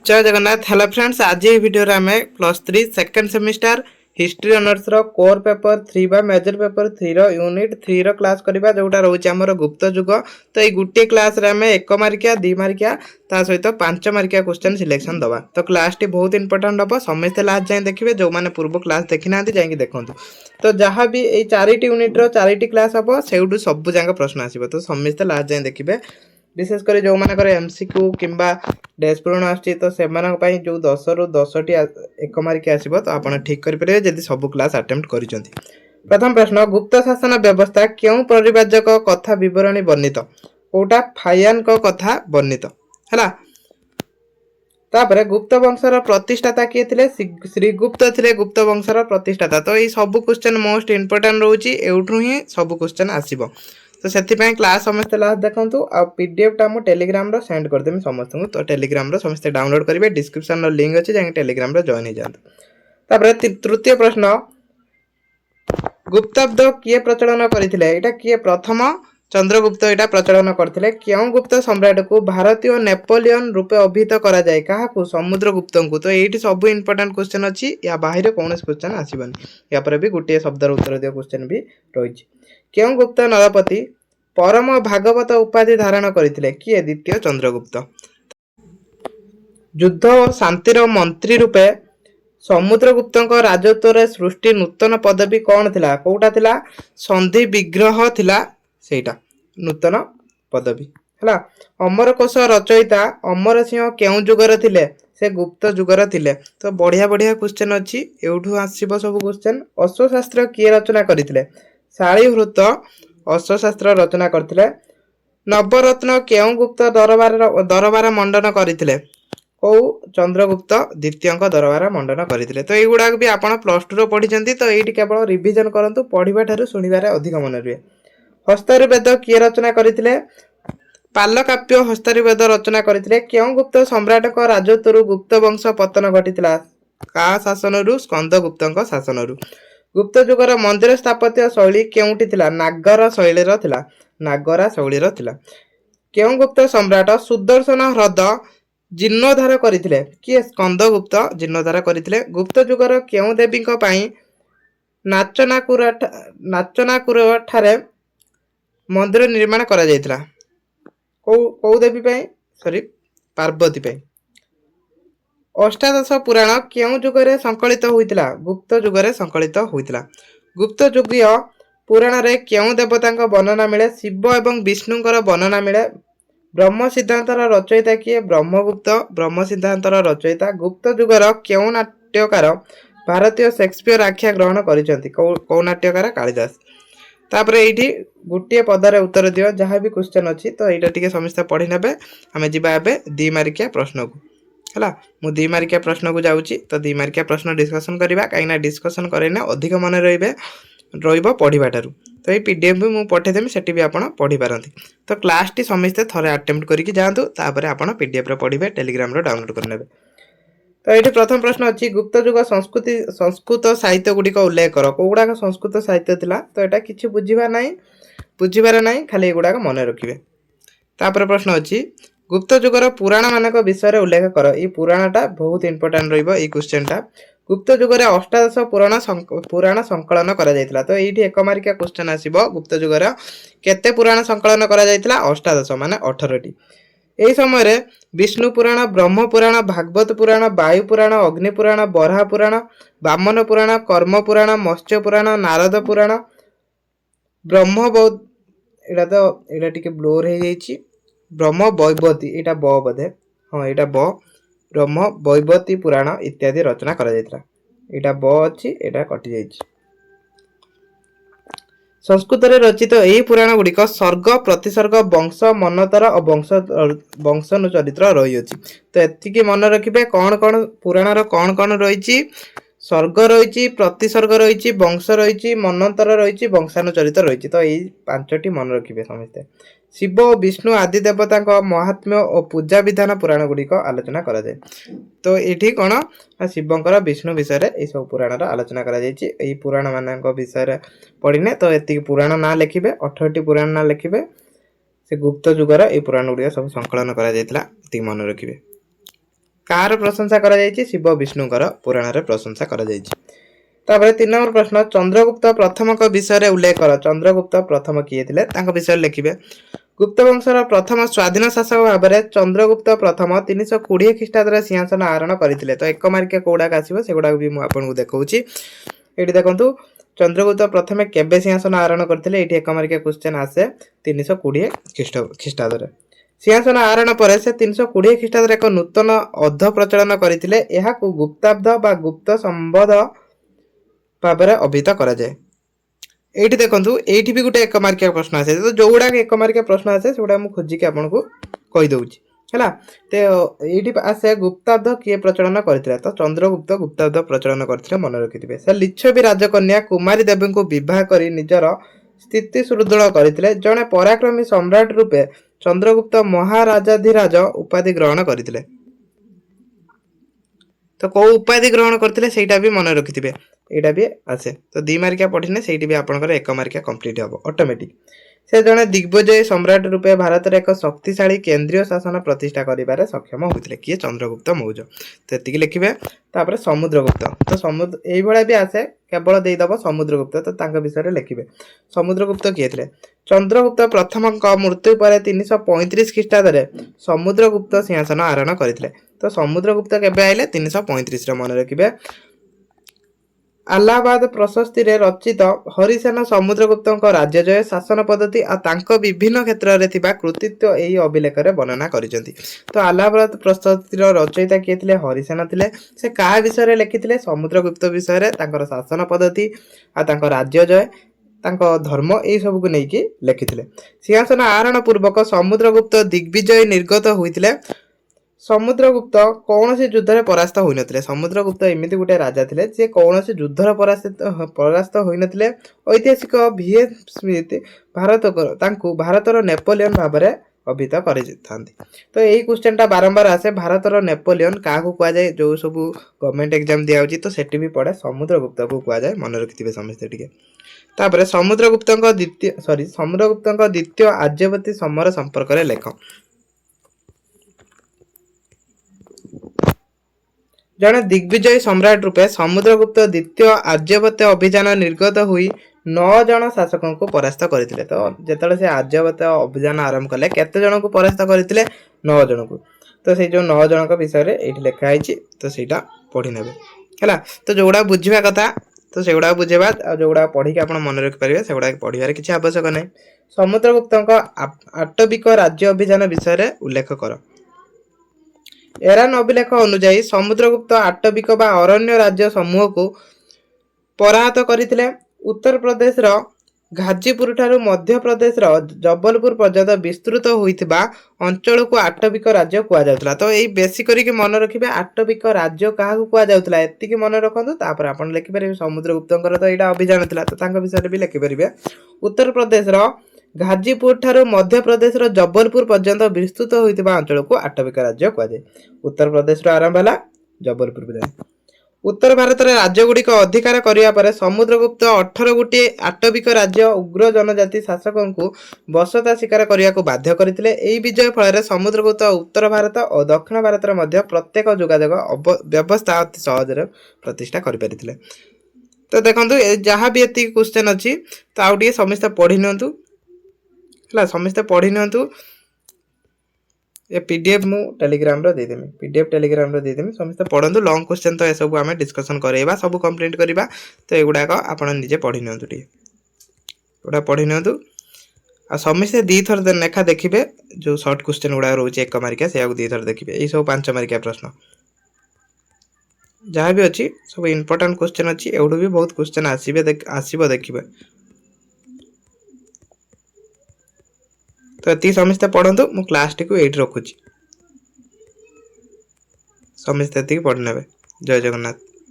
जय Jagannath. Hello friends, आज ये वीडियो आम +3 सेकेंड सेमिस्टर हिस्ट्री ऑनर्स रो कोर पेपर 3 बा मेजर पेपर 3 रो यूनिट 3 रो क्लास करबा जोटा रोचे हमर गुप्त युग। तो ये गोटे क्लास रे हमें 1 मार्किया 2 मार्किया ता सहित 5 मार्किया क्वेश्चन सिलेक्शन दबा। तो क्लास टी बहुत इंपोर्टेंट हम समस्त लास्ट जाए देखिए, जो मैंने पूर्व क्लास देखी ना जाए देखो। तो जहाँ भी ये 4टी यूनिट रो 4टी क्लास हम से सब जाक प्रश्न आसो, तो समस्त लास्ट जाए देखिए। विशेषकर जो मानकर एमसीक्यू किंबा डेस्क पूरण आसची तो से जो 10 रु 10टी 1 मार्क आसो, तो आप ठीक करेंगे जब सब क्लास अटेम्प्ट कर। प्रथम प्रश्न, गुप्त शासन व्यवस्था क्यों परिव्राजक कथा विवरणी वर्णित? कोटा फायान को कथा वर्णित है। तापर गुप्त वंशर प्रतिष्ठाता किए थे? श्रीगुप्त थे गुप्त वंशर प्रतिष्ठाता। तो ये सब क्वेश्चन मोस्ट इंपोर्टेंट रोचे, एठू ही सब क्वेश्चन आसो। तो से क्लास समस्त लास्ट देखो। आ पीडीएफ टा टेलीग्राम रो सेंड करदेमी समस्त। तो टेलीग्राम रो समस्त डाउनलोड करेंगे, डिस्क्रिप्शन रो लिंक अच्छे जाए टेलीग्राम रो जॉइन हो जाए। तृतीय प्रश्न, गुप्ताब्द किए प्रचलन करते? यहाँ किए प्रथम चंद्रगुप्त यहाँ प्रचलन करते। क्यों गुप्त सम्राट को भारतीय नेपोलियन रूपे अभिहित करा जाए? क्या समुद्रगुप्त को। तो ये सब इंपोर्टेंट क्वेश्चन अच्छी, या बाहर कौन क्वेश्चन आसबनी। या पर भी गोटे शब्दर उत्तर दिया क्वेश्चन भी रही। क्यों गुप्त नरपति परम भागवत उपाधि धारण करते? किए? द्वितीय चंद्रगुप्त। युद्ध और शांतिर मंत्री रूपे समुद्रगुप्त राजत्व सृष्टि नूतन पदवी कौन थिला? कोटा थिला? संधि विग्रह थिला, सेटा नूतन पदवी है। अमरकोश रचयिता अमर सिंह क्यों जुगर थिले? से गुप्त जुगर थिले। तो बढ़िया बढ़िया क्वेश्चन अच्छी, एठू आसब सब क्वेश्चन। अश्वशास्त्र किए रचना करथिले? शालीहृत अश्वशास्त्र रचना करथिले। नवरत्न क्यों गुप्त दरबार मंडन करथिले? कौ चंद्रगुप्त द्वितीय दरबार मंडन करथिले। तो युवा भी आप +2 पढ़ी, तो ये केवल रिविजन करूँ, पढ़ा ठार शुणवे अधिक मन रुए। हस्तरिवेद किए रचना करथिले? पालकाप्य हस्तरिवेद रचना करथिले। क्यों गुप्त सम्राट राजत्व गुप्त वंश पतन घटीला? का शासन? स्कंदगुप्त शासन। गुप्त युगर मंदिर स्थापत्य शैली केउंटी थिला? नागर शैलीर थिला, नागरा शैलीर थिला। क्यों गुप्त सम्राट सुदर्शन ह्रद जीर्णोद्धार करथिले? किए? स्कंदगुप्त जीर्णोद्धार करथिले। गुप्त युगर क्यों देवी नाचनाकुर ठारे मंदिर निर्माण करा जायतिला? कौ देवी पे? सॉरी, पार्वती पे। अष्टादश पुराण क्यों जुगरे संकलित होइतिला? गुप्त जुगरे संकलित होइतिला। गुप्त युगीय पुराण रे क्यों देवता वर्णना मिले? शिव एवं विष्णुंकर वर्णना मिले। ब्रह्म सिद्धांतर रचयिता किए? ब्रह्मगुप्त ब्रह्म सिद्धांतर रचयिता। गुप्त युगर क्यों नाट्यकार भारतीय शेक्सपियर आख्या ग्रहण करिसेंती? कौ नाट्यकार? कालिदास। तापर ये गोटे पदारे उत्तर दियो जहाँ भी क्वेश्चन अच्छी। तो यहाँ टी समस्त पढ़ी ने आम जा 2 मार्किया प्रश्न को है। मु 2 मार्किया प्रश्न को जाऊँगी। तो 2 मार्किया प्रश्न डिस्कसन करवा, कहीं डिस्कसन करेना अधिक मन रहा ठारू। तो ये पीडीएफ भी मुझे पठेदेमी, से भी आप पढ़ी पारती। तो क्लास टी समस्ते थे अटेम्प्ट करके जातु, तापर आप पीडीएफ पढ़े टेलीग्राम डाउनलोड करने। तो ये प्रथम प्रश्न अच्छी, गुप्त युग संस्कृत साहित्य गुड़िक उल्लेख कर। कौगुड़ाक संस्कृत साहित्य थिला? तो यहाँ किसी बुझीबार ना, खाली एगुड़ाक मन रखिए। तापर प्रश्न अच्छी, गुप्त युगर पुराण मान विषय में उल्लेख कर। ये पुराणटा बहुत इंपोर्टेंट रही क्वेश्चनटा। गुप्त युगर अष्टादश पुराण संकलन करा जायतिला। तो ये 1 मार्किया क्वेश्चन आसीबो। गुप्त युगर केते पुराण संकलन करा जायतिला? अष्टादश माने 18टी। यही समय विष्णु पुराण, ब्रह्म पुराण, भागवत पुराण, वायु पुराण, अग्नि पुराण, बराह पुराण, वामन पुराण, कर्म पुराण, मत्स्य पुराण, नारद पुराण, ब्रह्म बौद्ध एटा टिके ब्लोर हो जाइए, ब्रह्म वैवर्ती एटा ब बोधे, हाँ यहाँ ब, ब्रह्म वैवर्ती पुराण इत्यादि रचना करा जायतिला। एटा ब अच्छी, एटा कटि जाइए। संस्कृत रचित यही पुराण गुड़िक सर्ग, प्रतिसर्ग, वंश, मनतर और वंशानुचरित रही। तो एतिकी मन रखिए कौन कौन पुराण कौन कौन रही? सर्ग रही, प्रतिसर्ग रही, वंश रही, मनंतर रही, वंशानुचरित रही। तो यही 5टी मन रखिए समस्ते। शिव और विष्णु आदि देवता महात्म्य और पूजा विधान पुराण गुड़िक आलोचना करा जाए। तो ये कौन शिवंकर विष्णु विषय में यह सब पुराण आलोचना करा जायछि। एही पुराण मान विषय पढ़ने तो ये पुराण ना लिखे, 18टी पुराण ना लिखे। से गुप्त युगर ये पुराण गुड़िक सब संकलन करा जायतिला, मन रखिए। कार प्रशंसा करा जायछि शिव विष्णुकर पुराण रे प्रशंसा करा जायछि। तापर 3 नंबर प्रश्न चंद्रगुप्त प्रथम को विषय रे उल्लेख कर। चंद्रगुप्त प्रथम किए थिले तांको विषय लिखिबे। गुप्त वंशर प्रथम स्वाधीन शासक भाव में चंद्रगुप्त प्रथम 320 ख्रीष्टाब्द सिंहासन आरोहण करते। तो एक मार्किया कौड़ाक आसो से गुड़ाक भी मुझे देखा ये देखो चंद्रगुप्त प्रथम केबे सिंहासन आरोहण करते। ये एक मार्किया क्वेश्चन आसे 320 ख्रीष्टाब्द सिंहासन आरोहण पर से 320 ख्रीष्टाब्द एक नूतन अध प्रचलन करते। गुप्ताब्द बा गुप्त संबोध भाव में अभिहित कराए। एठी देखंतु एठी भी गोटे एक मार्किया प्रश्न आसे। तो जो गुडा एक मार्किया प्रश्न आसे से गुडा मु खोजी के आपन को कहि दउची हैला। ते एठी आसे गुप्ताब्द किए प्रचलन करथिला। तो चंद्रगुप्त गुप्ताब्द प्रचलन करथिले मन रखिथिबे। से लिच्छवी राजकन्या कुमारी देवी को विवाह करी निजर स्थिति सुदृढ़ करथिले। जने पराक्रमी सम्राट रूपे चंद्रगुप्त महाराजाधिराज उपाधि ग्रहण करथिले। तो को उपाधि ग्रहण करथिले सेटा भी मन रखिथिबे। एटा भी आसे। तो 2 मार्किया पढ़िने सेठी भी आपनकर 1 मार्किया कंप्लीट हबो ऑटोमेटिक। से जने दिग्विजय सम्राट रूपे भारत रे एक शक्तिशाली केंद्रीय शासन प्रतिष्ठा करिबारे सक्षम होइतिले किए चंद्रगुप्त मौर्य। तो एतिकी लिखिबे। तापर समुद्रगुप्त तो समुद्र एई भळे भी आसे केवल देई दबो समुद्रगुप्त। तो तांका विषय रे लिखिबे। समुद्रगुप्त किए थिले चंद्रगुप्त प्रथम का मृत्यु पर 335 ख्रीष्टाब्द रे समुद्रगुप्त सिंहासन आरोहण करथिले। तो समुद्रगुप्त केबे आइले 335 रे मन रखिबे। अलाहाबाद प्रशस्ति रे रचित हरिसेन समुद्रगुप्त राज्यजय शासन पद्धति आ तांको विभिन्न क्षेत्र रे थिबा कृतित्व एही अभिलेख रे वर्णना करिसेंती। तो अलाहाबाद प्रशस्ति रो रचयिता किए थिले हरिसेन थिले। से का विषय रे लिखिथिले समुद्रगुप्त विषय रे तांकर शासन पद्धति आ तांको राज्यजय तांको धर्म एही सब को नेकी लिखिथिले। सिंहासन आरोहण पूर्वक समुद्रगुप्त दिग्विजय निर्गत होइथिले। समुद्रगुप्त कौन से युद्ध रे परास्त होई नथिले। समुद्रगुप्त एमिति गुटे राजा थिले जे कौन से युद्ध रे परास्त होई नथिले। ऐतिहासिक VS स्मिथ भारत को तांकु भारतर नेपोलियन भाव में अभिहित करिथांती। तो यही क्वेश्चन टा बारंबार आसे भारतर नेपोलियन काहाकू कुआ जाय। जो सब गवर्नमेंट एग्जाम दिया होची तो सेठी भी पड़े समुद्रगुप्त को कुआ जाय। मन रखिथिबे समस्ते टिके। तापरे समुद्रगुप्तଙ୍କ द्वितीय आर्यवती समर संपर्क रे लेख। जने दिग्विजय सम्राट रूपे समुद्रगुप्त द्वितीय आर्यवत अभियान निर्गत हुई 9 जन शासकों को परास्त करथिले। तो जेतले से आर्यवत अभियान आरंभ कले केते जन को परास्त करथिले 9 जन को। तो से जो 9 जन का विषय रे एठी लिखा आइछि। तो सेटा पढि नेबे हैला। तो जोडा बुझिबा कथा तो सेगुडा बुझेबा आ जोडा पढि के आपण मन रखि परिबे सेगुडा पढिबारे किछि आवश्यक नै। समुद्रगुप्तଙ୍କ आटविक राज्य अभियान विषय रे उल्लेख कर। एरान अभिलेख अनुଯାयी समुद्रगुप्त आटविक बा अरण्य राज्य समूह को पराहत करथिले। उत्तर प्रदेश रो घाजीपुर ठारू मध्य प्रदेश रो जबलपुर पर्यंत विस्तृत होइथिबा अंचल को आटविक राज्य कुआ जाउतला। तो एई बेसी करी के मन रखिबे आटविक राज्य काहा को कुआ जाउतला एति के मन रखंतु। तापर आपण लिखि परिबे समुद्रगुप्तଙ୍କର तो एटा अभियान थिला। तो तांका विषय रे भी लिखि परिबे। उत्तर प्रदेश रो घाजीपुर ठारू मध्य प्रदेश रो जबलपुर पर्यंत विस्तृत होइथिबा अंचल को आटविक राज्य कुआ जाय। उत्तर प्रदेश रो आरंभ हला जबलपुर जाय। उत्तर भारत रे राज्य गुडी को अधिकार करिया पर समुद्रगुप्त 18 गोटी आटविक राज्य उग्र जनजाति शासकों को बसता शिकार करिया को बाध्य करथिले। एई विजय फल रे समुद्रगुप्त उत्तर भारत और दक्षिण भारत रे मध्य प्रत्येक जोगाजोग व्यवस्था अति सहज रे प्रतिष्ठा करि परिथिले। तो देखंतु जहां भी एति क्वेश्चन अछि तो आउडी समस्त पढि नंतु हला समस्त पढि नंतु। ये पीडीएफ मु टेलीग्राम रो दे देमी। पीडीएफ टेलीग्राम रो दे देमी समस्त पढंतु। लॉन्ग क्वेश्चन तो ए सब हमें डिस्कशन करेबा सब कंप्लीट करबा। तो एगुडा को आपण निजे पढि नंतु टी ओडा पढि नंतु आ समस्त दी थर लेखा देखिबे। जो शॉर्ट क्वेश्चन गुडा रहउची 1 मार्किया से आगु दी थर देखिबे। ए सब 5 मार्किया प्रश्न जहां भी अछि सब इंपोर्टेंट क्वेश्चन अछि। एउडो भी बहुत क्वेश्चन आसीबो देखिबे। तो एति समस्त पढ़ंतु। मु क्लास टी को 8 रखुची समस्त एति पढ़ नेबे। जय जगन्नाथ।